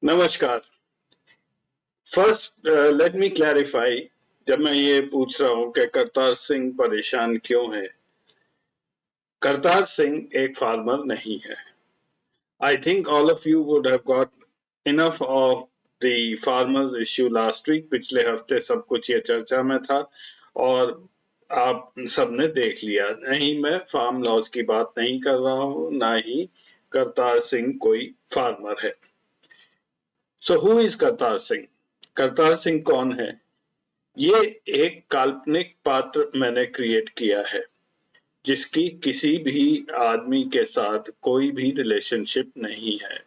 नमस्कार। First let me clarify. जब मैं ये पूछ रहा हूँ कि करतार सिंह परेशान क्यों है, करतार सिंह एक फार्मर नहीं है। I think all of you would have got enough of the farmers issue last week. पिछले हफ्ते सब कुछ ये चर्चा में था और आप सबने देख लिया। नहीं, मैं फार्म लॉज की बात नहीं कर रहा हूँ, ना ही करतार सिंह कोई फार्मर है। So who is Kartar Singh? Kartar Singh कौन है? ये एक काल्पनिक पात्र मैंने क्रिएट किया है जिसकी किसी भी आदमी के साथ कोई भी रिलेशनशिप नहीं है।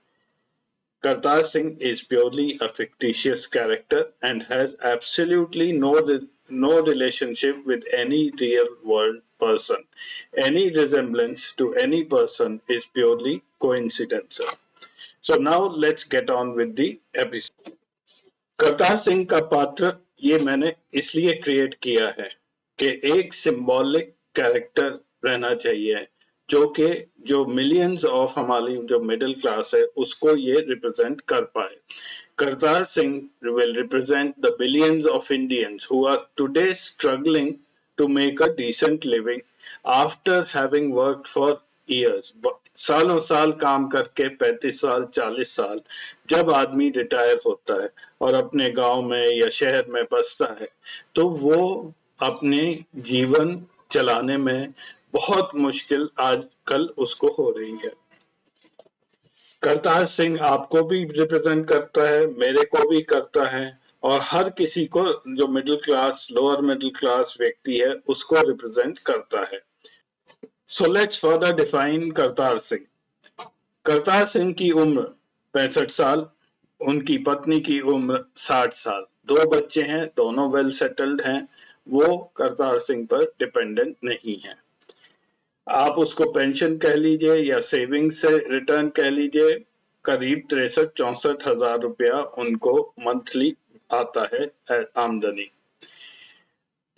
Kartar Singh is purely a fictitious character and has absolutely no relationship with any real world person. Any resemblance to any person is purely coincidental. So now let's get on with the episode. Kartar Singh का पात्र ये मैंने इसलिए create किया है कि एक symbolic character रहना चाहिए जो मिलियंस ऑफ हमारी जो मिडिल क्लास है उसको ये रिप्रेजेंट कर पाए। Kartar Singh will represent the billions of Indians who are today struggling to make a decent living after having worked for years. सालों साल काम करके 35 साल 40 साल जब आदमी रिटायर होता है और अपने गांव में या शहर में बसता है तो वो अपने जीवन चलाने में बहुत मुश्किल आजकल उसको हो रही है। करतार सिंह आपको भी रिप्रेजेंट करता है, मेरे को भी करता है और हर किसी को जो middle class lower middle class व्यक्ति है उसको रिप्रेजेंट करता है। So let's further define Kartar Singh. Kartar Singh की उम्र 65 साल, उनकी पत्नी की उम्र 60 साल, 2 बच्चे हैं, दोनों वेल सेटल्ड हैं। वो करतार सिंह पर डिपेंडेंट नहीं है। आप उसको पेंशन कह लीजिए या सेविंग से रिटर्न कह लीजिए, करीब 63-64 हजार रुपया उनको मंथली आता है आमदनी।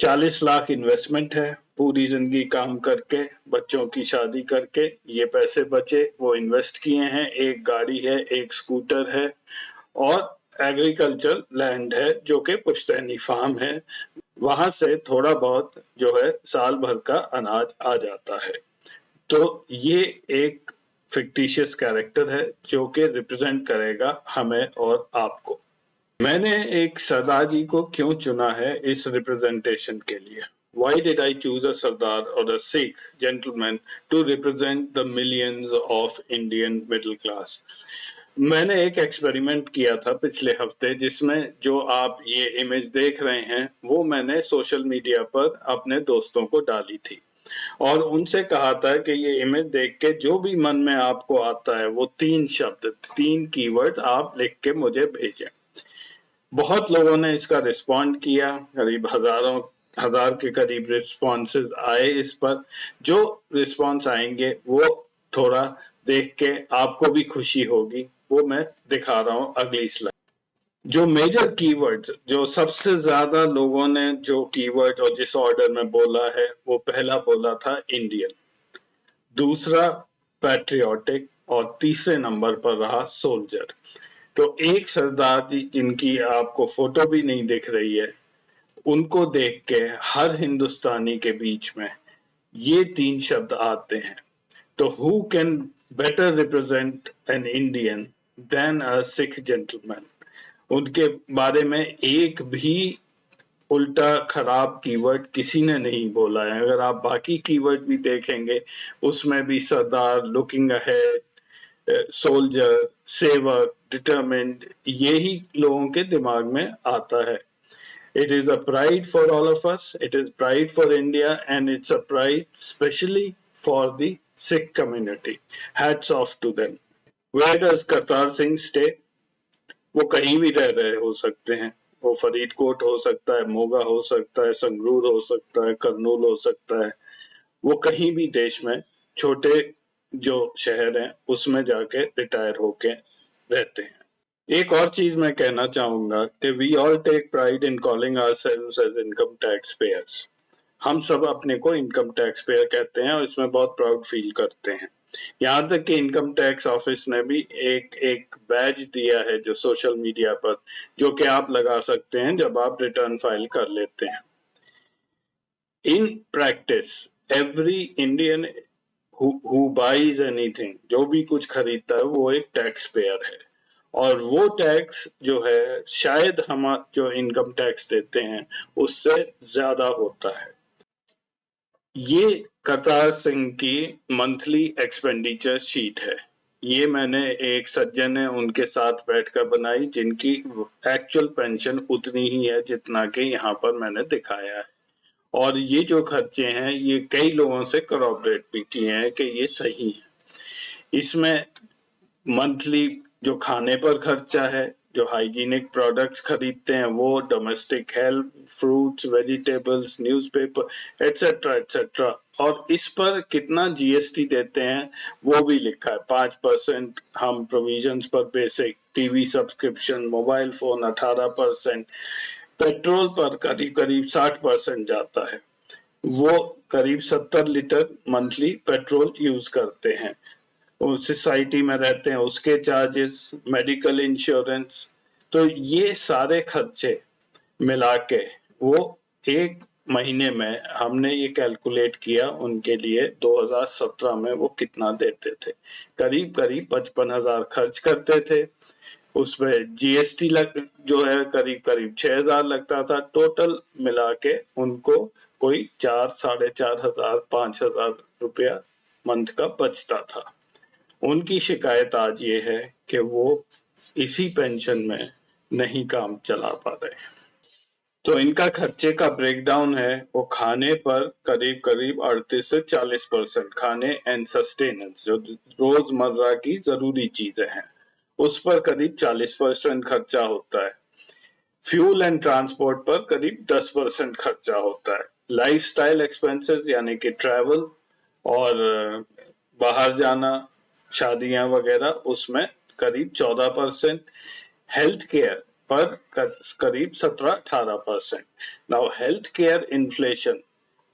40 लाख इन्वेस्टमेंट है, पूरी जिंदगी काम करके बच्चों की शादी करके ये पैसे बचे वो इन्वेस्ट किए हैं। एक गाड़ी है, एक स्कूटर है और एग्रीकल्चर लैंड है जो कि पुश्तैनी फार्म है। वहां से थोड़ा बहुत जो है साल भर का अनाज आ जाता है। तो ये एक फिक्टिशियस कैरेक्टर है जो कि रिप्रेजेंट करेगा हमें और आपको। मैंने एक सरदार जी को क्यों चुना है इस रिप्रेजेंटेशन के लिए? Why did I choose a Sardar or a Sikh gentleman to represent the millions of Indian middle class? मैंने एक एक्सपेरिमेंट किया था पिछले हफ्ते जिसमें जो आप ये इमेज देख रहे हैं वो मैंने सोशल मीडिया पर अपने दोस्तों को डाली थी और उनसे कहा था कि ये इमेज देख के जो भी मन में आपको आता है वो 3 शब्द 3 कीवर्ड आप लिख के मुझे भेजें। बहुत लोगों ने इसका रिस्पॉन्ड किया, करीब हजार के करीब रिस्पॉन्सेज आए इस पर। जो रिस्पॉन्स आएंगे वो थोड़ा देख के आपको भी खुशी होगी, वो मैं दिखा रहा हूँ अगली स्लाइड। जो मेजर कीवर्ड्स जो सबसे ज्यादा लोगों ने जो कीवर्ड और जिस ऑर्डर में बोला है वो पहला बोला था इंडियन, दूसरा पैट्रियोटिक और तीसरे नंबर पर रहा सोल्जर। तो एक सरदार जी जिनकी आपको फोटो भी नहीं दिख रही है उनको देख के हर हिंदुस्तानी के बीच में ये 3 शब्द आते हैं। तो who can better represent an Indian than a Sikh gentleman? उनके बारे में एक भी उल्टा खराब कीवर्ड किसी ने नहीं बोला है। अगर आप बाकी कीवर्ड भी देखेंगे उसमें भी सरदार, लुकिंग अहेड, सोल्जर, सेवक, डिटरमिन्ड यही लोगों के दिमाग में आता है। It is a pride for all of us. It is pride for India and it's a pride especially for the Sikh community. Hats off to them. Where does Kartar Singh stay? वो कहीं भी रह रहे हो सकते हैं। वो फरीदकोट हो सकता है, मोगा हो सकता है, संगरूर हो सकता है, करनूल हो सकता है। वो कहीं भी देश में छोटे जो शहर हैं उसमें जाके रिटायर होके रहते हैं। एक और चीज मैं कहना चाहूंगा कि we all take pride in calling ourselves as income tax payers. हम सब अपने को इनकम टैक्स पेयर कहते हैं और इसमें बहुत प्राउड फील करते हैं। यहाँ तक कि इनकम टैक्स ऑफिस ने भी एक बैज दिया है जो सोशल मीडिया पर, जो कि आप लगा सकते हैं जब आप रिटर्न फाइल कर लेते हैं। In practice every Indian who buys anything, जो भी कुछ खरीदता है वो एक टैक्स पेयर है, और वो टैक्स जो है शायद हम जो इनकम टैक्स देते हैं उससे ज्यादा होता है। ये करतार सिंह की मंथली एक्सपेंडिचर शीट है। ये मैंने एक सज्जन है उनके साथ बैठकर बनाई, जिनकी एक्चुअल पेंशन उतनी ही है जितना कि यहाँ पर मैंने दिखाया है, और ये जो खर्चे हैं ये कई लोगों से कॉरपोरेट भी किए हैं कि ये सही है। इसमें मंथली जो खाने पर खर्चा है, जो हाइजीनिक प्रोडक्ट्स खरीदते हैं वो, domestic help, fruits, vegetables, newspaper etcetera etcetera, और इस पर कितना जीएसटी देते हैं वो भी लिखा है। 5% हम प्रोविजंस पर, basic TV subscription, mobile phone 18%, petrol पर करीब करीब 60% जाता है। वो करीब 70 लीटर मंथली पेट्रोल यूज करते हैं। सोसाइटी में रहते हैं उसके चार्जेस, मेडिकल इंश्योरेंस, तो ये सारे खर्चे मिला के वो एक महीने में हमने ये कैलकुलेट किया उनके लिए 2017 में वो कितना देते थे। करीब करीब 55,000 खर्च करते थे, उसमें जीएसटी जो है करीब करीब 6,000 लगता था। टोटल मिला के उनको कोई 4, 4,500, 5,000 रुपया मंथ का बचता था। उनकी शिकायत आज ये है कि वो इसी पेंशन में नहीं काम चला पा रहे। तो इनका खर्चे का ब्रेकडाउन है, वो खाने पर करीब करीब 38 से 40%, खाने एंड सस्टेनेंस जो रोजमर्रा की जरूरी चीजें हैं उस पर करीब 40% खर्चा होता है। फ्यूल एंड ट्रांसपोर्ट पर करीब 10% खर्चा होता है। लाइफस्टाइल एक्सपेंसेस यानी कि ट्रैवल और बाहर जाना, शादियां वगैरह, उसमें करीब 14%। हेल्थ केयर पर करीब 17-18%। नाउ हेल्थ केयर इन्फ्लेशन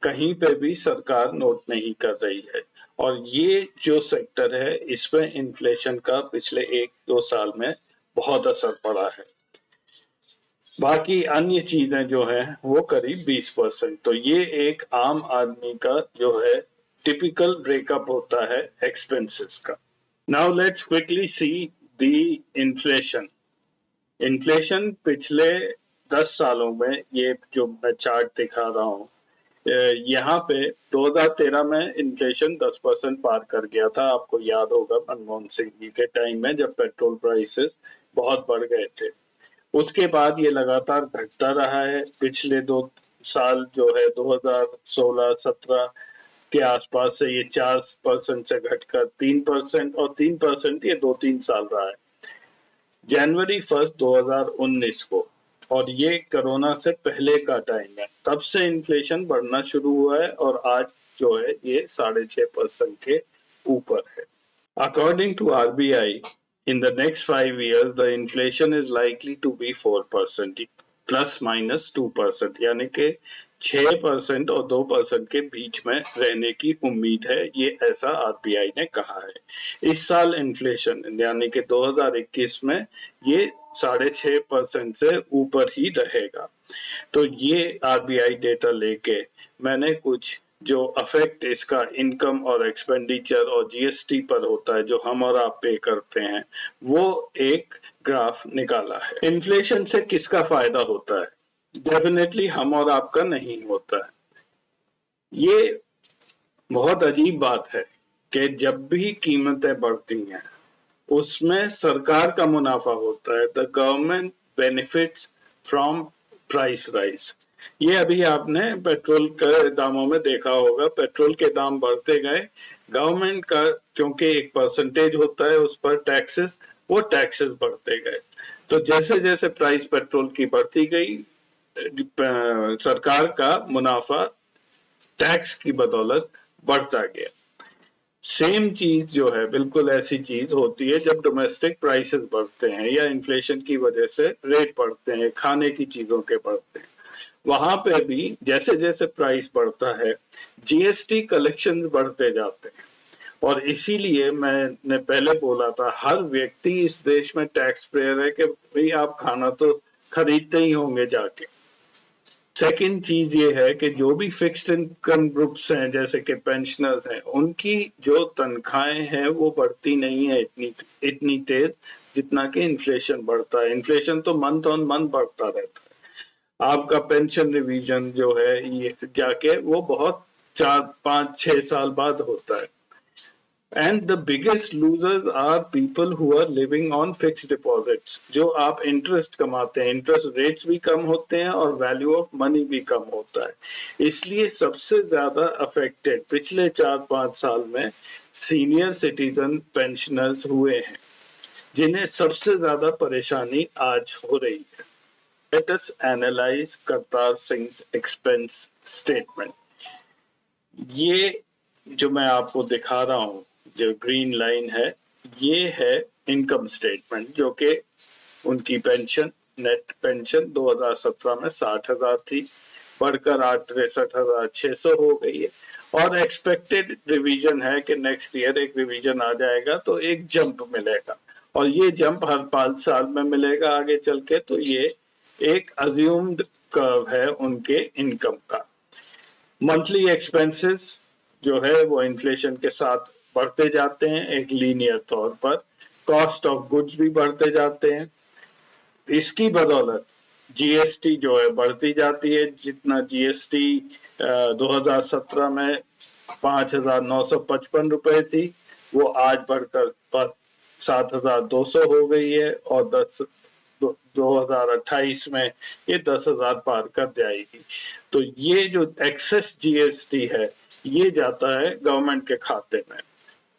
कहीं पे भी सरकार नोट नहीं कर रही है, और ये जो सेक्टर है इसमें इन्फ्लेशन का पिछले 1-2 साल में बहुत असर पड़ा है। बाकी अन्य चीजें जो है वो करीब 20%। तो ये एक आम आदमी का जो है टिपिकल ब्रेकअप होता है एक्सपेंसेस का। Now let's quickly see the inflation. Inflation पिछले 10 सालों में, ये जो मैं चार्ट दिखा रहा हूँ, यहाँ पे 2013 में इन्फ्लेशन 10% पार कर गया था। आपको याद होगा मनमोहन सिंह जी के टाइम में जब पेट्रोल प्राइसेस बहुत बढ़ गए थे। उसके बाद ये लगातार घटता रहा है। पिछले 2 साल जो है 2016-17 के आसपास से ये 4% से घटकर 3%, और 3% ये 2-3 साल रहा है। जनवरी 1 2019 को, और ये कोरोना से पहले का टाइम है, तब से इन्फ्लेशन बढ़ना शुरू हुआ है और आज जो है ये 6.5% के ऊपर है। According to RBI, in the next 5 years, the inflation is likely to be 4%, plus minus 2%, यानी कि 6% और 2% के बीच में रहने की उम्मीद है, ये ऐसा आरबीआई ने कहा है। इस साल इन्फ्लेशन यानी कि 2021 में ये 6.5% से ऊपर ही रहेगा। तो ये आरबीआई डेटा लेके मैंने कुछ जो अफेक्ट इसका इनकम और एक्सपेंडिचर और जीएसटी पर होता है, जो हम और आप पे करते हैं, वो एक ग्राफ निकाला है। इन्फ्लेशन से किसका फायदा होता है? डेफिनेटली हम और आपका नहीं होता है। ये बहुत अजीब बात है कि जब भी कीमतें बढ़ती हैं उसमें सरकार का मुनाफा होता है। The government benefits from price rise. ये अभी आपने पेट्रोल के दामों में देखा होगा, पेट्रोल के दाम बढ़ते गए, गवर्नमेंट का क्योंकि एक परसेंटेज होता है उस पर टैक्सेस, वो टैक्सेस बढ़ते गए। तो जैसे जैसे प्राइस पेट्रोल की बढ़ती गई, सरकार का मुनाफा टैक्स की बदौलत बढ़ता गया। सेम चीज जो है, बिल्कुल ऐसी चीज होती है जब डोमेस्टिक प्राइसेस बढ़ते हैं या इन्फ्लेशन की वजह से रेट बढ़ते हैं, खाने की चीजों के बढ़ते हैं। वहां पे भी जैसे जैसे प्राइस बढ़ता है जीएसटी कलेक्शन बढ़ते जाते हैं, और इसीलिए मैंने पहले बोला था, हर व्यक्ति इस देश में टैक्स पेयर है कि भाई आप खाना तो खरीदते ही होंगे जाके। सेकंड चीज ये है कि जो भी फिक्स्ड इनकम ग्रुप्स हैं जैसे कि पेंशनर्स हैं, उनकी जो तनख्वाहें हैं वो बढ़ती नहीं है इतनी तेज जितना कि इन्फ्लेशन बढ़ता है। इन्फ्लेशन तो मंथ ऑन मंथ बढ़ता रहता है। आपका पेंशन रिवीजन जो है ये जाके वो बहुत 4 5 6 साल बाद होता है। And the biggest losers are people who are living on fixed deposits. जो आप इंटरेस्ट कमाते हैं, इंटरेस्ट रेट्स भी कम होते हैं और वैल्यू ऑफ मनी भी कम होता है। इसलिए सबसे ज्यादा अफेक्टेड पिछले 4 5 साल में सीनियर सिटीजन पेंशनर्स हुए हैं, जिन्हें सबसे ज्यादा परेशानी आज हो रही है। Let us analyze Kartar Singh expense statement. ये जो मैं आपको दिखा रहा हूं, जो ग्रीन लाइन है, ये है इनकम स्टेटमेंट, जो कि उनकी पेंशन, नेट पेंशन 2017 में 60,000 थी, बढ़कर आज 63,600 हो गई है। और एक्सपेक्टेड रिवीजन है कि नेक्स्ट ईयर एक रिवीजन आ जाएगा तो एक जंप मिलेगा, और ये जंप हर 5 साल में मिलेगा आगे चल के। तो ये एक अज्यूम्ड कर्व है उनके इनकम का। मंथली एक्सपेंसेस जो है वो इन्फ्लेशन के साथ बढ़ते जाते हैं एक लीनियर तौर पर। कॉस्ट ऑफ गुड्स भी बढ़ते जाते हैं। इसकी बदौलत जीएसटी जो है बढ़ती जाती है। जितना जीएसटी 2017 में 5,955 रुपए थी, वो आज बढ़कर 7,200 हो गई है, और 2028 में ये 10,000 पार कर जाएगी। तो ये जो एक्सेस जीएसटी है ये जाता है गवर्नमेंट के खाते में।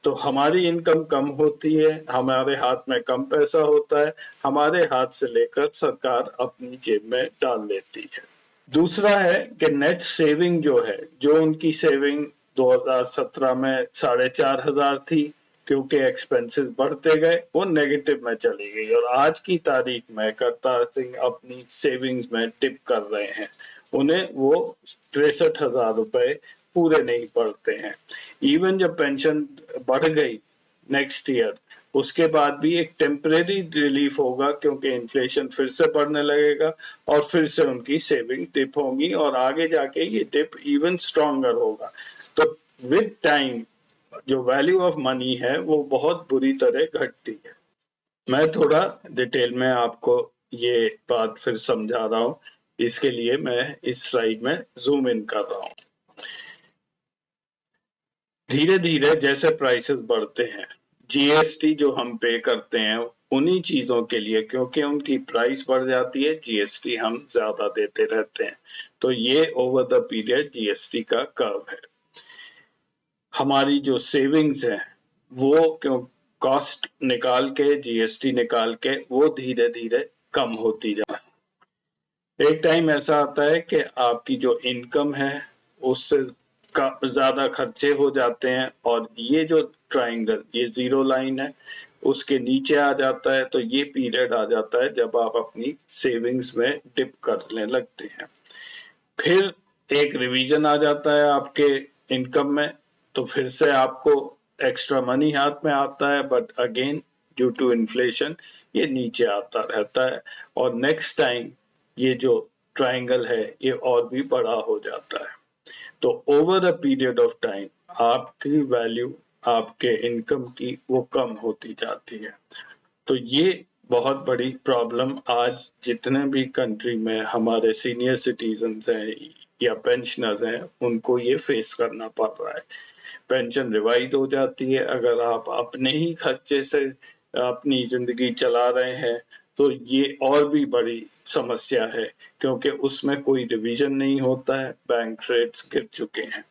तो हमारी इनकम कम होती है, हमारे हाथ में कम पैसा होता है, हमारे हाथ से लेकर सरकार अपनी जेब में डाल लेती है। दूसरा है कि नेट सेविंग जो है, जो उनकी सेविंग 2017 में 4,500 थी, क्योंकि एक्सपेंसेस बढ़ते गए वो नेगेटिव में चली गई, और आज की तारीख में करतार सिंह अपनी सेविंग्स में टिप कर रहे हैं। उन्हें वो 63,000 रुपए पूरे नहीं पड़ते हैं। इवन जब पेंशन बढ़ गई नेक्स्ट ईयर, उसके बाद भी एक टेम्परेरी रिलीफ होगा, क्योंकि इन्फ्लेशन फिर से बढ़ने लगेगा और फिर से उनकी सेविंग डिप होगी, और आगे जाके ये डिप इवन स्ट्रॉन्गर होगा। तो विद टाइम जो वैल्यू ऑफ मनी है वो बहुत बुरी तरह घटती है। मैं थोड़ा डिटेल में आपको ये बात फिर समझा रहा हूँ, इसके लिए मैं इस स्लाइड में जूम इन कर रहा हूँ। धीरे धीरे जैसे प्राइसेस बढ़ते हैं, जीएसटी जो हम पे करते हैं उन्हीं चीजों के लिए, क्योंकि उनकी प्राइस बढ़ जाती है, जीएसटी हम ज्यादा देते रहते हैं। तो ये ओवर द पीरियड जीएसटी का कर्व है। हमारी जो सेविंग्स है वो क्यों कॉस्ट निकाल के, जीएसटी निकाल के, वो धीरे धीरे कम होती जा। एक टाइम ऐसा आता है कि आपकी जो इनकम है उससे ज्यादा खर्चे हो जाते हैं, और ये जो ट्रायंगल, ये जीरो लाइन है, उसके नीचे आ जाता है। तो ये पीरियड आ जाता है जब आप अपनी सेविंग्स में डिप करने लगते हैं। फिर एक रिवीजन आ जाता है आपके इनकम में, तो फिर से आपको एक्स्ट्रा मनी हाथ में आता है, but again due to inflation ये नीचे आता रहता है, और नेक्स्ट टाइम ये जो ट्रायंगल है ये और भी बड़ा हो जाता है। तो over a period of time आपकी वैल्यू, आपके इनकम की, वो कम होती जाती है। तो ये बहुत बड़ी प्रॉब्लम आज जितने भी कंट्री में हमारे सीनियर सिटीजन्स हैं या पेंशनर्स हैं, उनको ये फेस करना पड़ रहा है। पेंशन रिवाइज हो जाती है, अगर आप अपने ही खर्चे से अपनी जिंदगी चला रहे हैं तो ये और भी बड़ी समस्या है, क्योंकि उसमें कोई रिवीजन नहीं होता है, बैंक रेट्स गिर चुके हैं।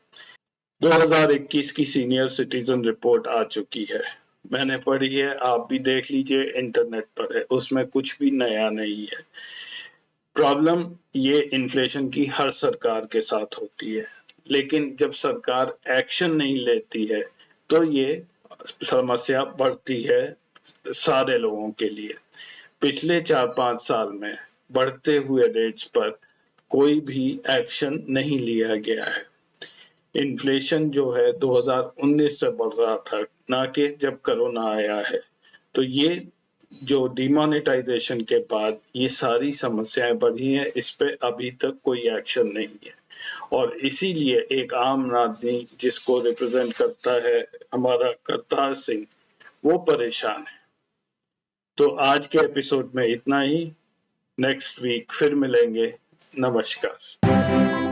2021 की सीनियर सिटीजन रिपोर्ट आ चुकी है, मैंने पढ़ी है, आप भी देख लीजिए, इंटरनेट पर है, उसमें कुछ भी नया नहीं है। प्रॉब्लम ये इन्फ्लेशन की हर सरकार के साथ होती है, लेकिन जब सरकार एक्शन नहीं लेती है तो ये समस्या बढ़ती है सारे लोगों के लिए। पिछले 4 5 साल में बढ़ते हुए रेट्स पर कोई भी एक्शन नहीं लिया गया है। इन्फ्लेशन जो है 2019 से बढ़ रहा था, ना कि जब कोरोना आया है। तो ये जो डिमोनेटाइजेशन के बाद ये सारी समस्याएं बढ़ी हैं, इस पे अभी तक कोई एक्शन नहीं है और इसीलिए एक आम आदमी जिसको रिप्रेजेंट करता है हमारा करतार सिंह, वो परेशान है। तो आज के एपिसोड में इतना ही। नेक्स्ट वीक फिर मिलेंगे। नमस्कार।